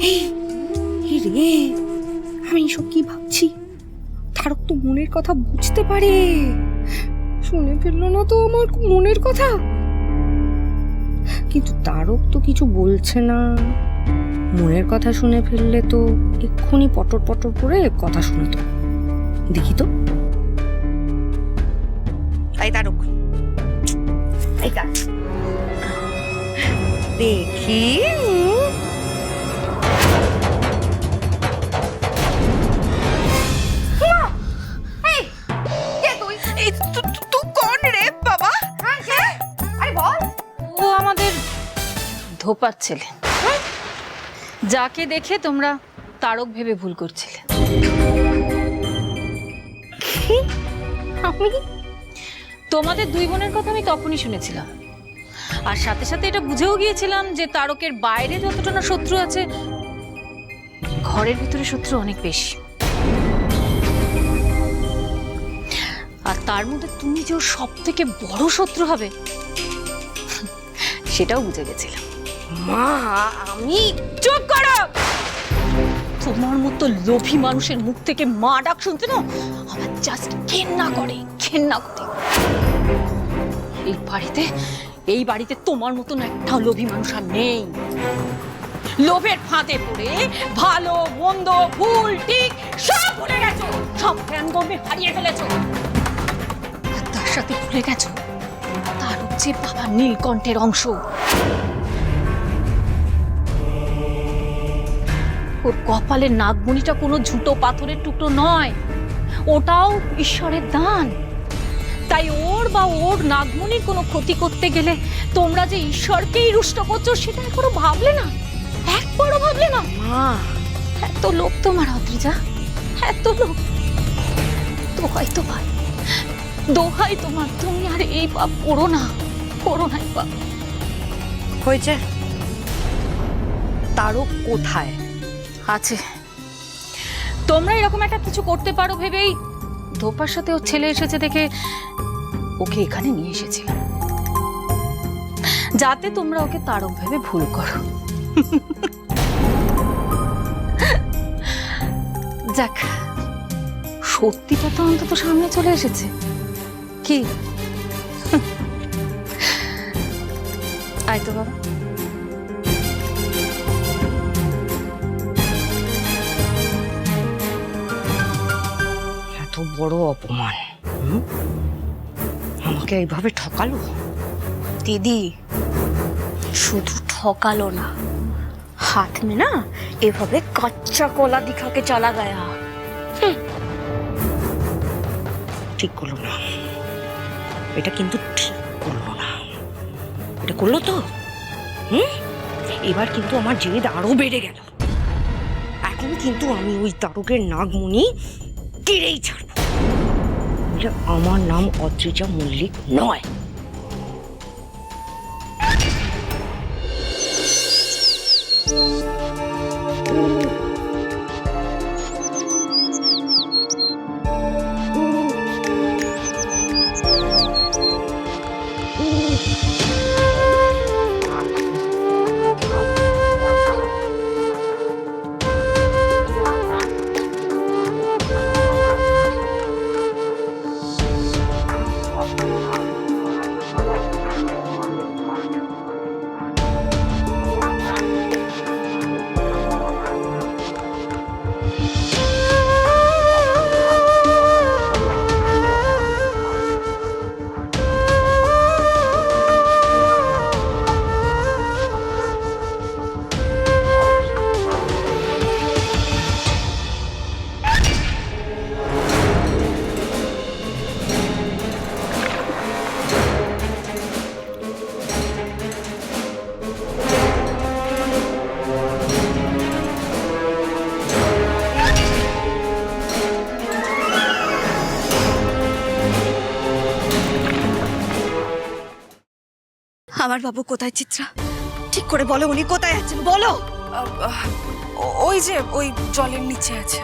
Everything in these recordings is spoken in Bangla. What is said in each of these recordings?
এই রে, আমি এসব কি ভাবছি? তারক তো মনের কথা বুঝতে পারে। শুনে ফেললো না তো আমার মনের কথা? কিন্তু তারক তো কিছু বলছে না। মনের কথা শুনে ফেললে তো এক্ষুনি পটর পটর করে কথা শোনাতো। দেখি তো। এই তারক, এই তারক, দেখি। ও আমাদের ধোপার ছেলে, যাকে দেখে তোমরা তারক ভেবে ভুল করছিলে। তোমাদের দুই বোনের কথা আমি তখনই শুনেছিলাম, আর সাথে সাথে এটা বুঝেও গিয়েছিলাম যে তারকের বাইরে যতটা না শত্রু আছে, ঘরের ভিতরে শত্রু অনেক বেশি। আর তার মধ্যে তুমি যে ওর সব থেকে বড় শত্রু হবে সেটাও বুঝে গেছিলাম। মা, আমি চুপ করো! তোমার মতো লোভী মানুষের মুখ থেকে মা ডাক শুনতে না আমার জাস্ট ঘেন্না করে। এই বাড়িতে তোমার মতন একটাও লোভী মানুষ আর নেই। লোভের ফাঁদে পড়ে ভালো মন্দ ভুল ঠিক সব ভুলে গেছো, সব জ্ঞানগম্যে হারিয়ে ফেলেছো। আর তার সাথে ভুলে গেছো তার হচ্ছে বাবা নীলকণ্ঠের অংশ। ওর কপালের নাগমণিটা কোনো ঝুটো পাথরের টুকরো নয়, ওটাও ঈশ্বরের দান। তাই ওর নাগমণির কোনো ক্ষতি করতে গেলে তোমরা যে ঈশ্বরকেই রুষ্ট করছো সেটা একবারও ভাবলে না? একবারও ভাবলে না? মা, এত লোক তোমার অদ্রিজা, এত লোক। দোহাই তোমার, তুমি আর এই পাপ করো না এই পাপ। হয়েছে। তারক কোথায় আছে? তোমরা এরকম একটা কিছু করতে পারো ভেবেই ধোপার সাথে ওর ছেলে এসেছে দেখে ওকে এখানে নিয়ে এসেছিলাম, যাতে তোমরা ওকে তারক ভেবে ভুল করো। যাক, সত্যিটা তো অন্তত সামনে চলে এসেছে। কি আয় তো বাবা। এত বড় অপমান, আমাকে এইভাবে ঠকালো। दीदी শুধু ঠকালো না, हाथ में ना এভাবে कच्चा कोला दिखा के चला गया। ঠিক করলো না, এটা কিন্তু ঠিক করলো না। এটা করলো তো এবার কিন্তু আমার জেদ আরো বেড়ে গেল। এখন কিন্তু আমি ওই তারকের নাগমণি কেড়েই ছাড়বো। আমার নাম অদ্রিজা মল্লিক নয়। আমার বাবু কোথায় চিত্রা? ঠিক করে বলো, উনি কোথায় আছেন বলো। ওই যে ওই জলের নিচে আছে।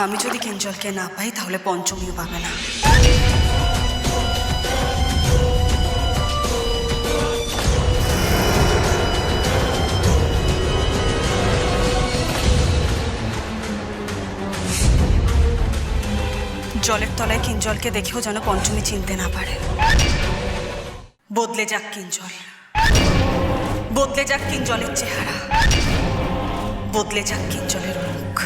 আমি যদি কিঞ্জলকে না পাই তাহলে পঞ্চমীও পাবে না। জলের তলায় কিঞ্জলকে দেখেও যেন পঞ্চমী চিনতে না পারে। বদলে যাক কিঞ্জল, বদলে যাক কিঞ্জলের চেহারা, বদলে যাক কিঞ্জলের মুখ।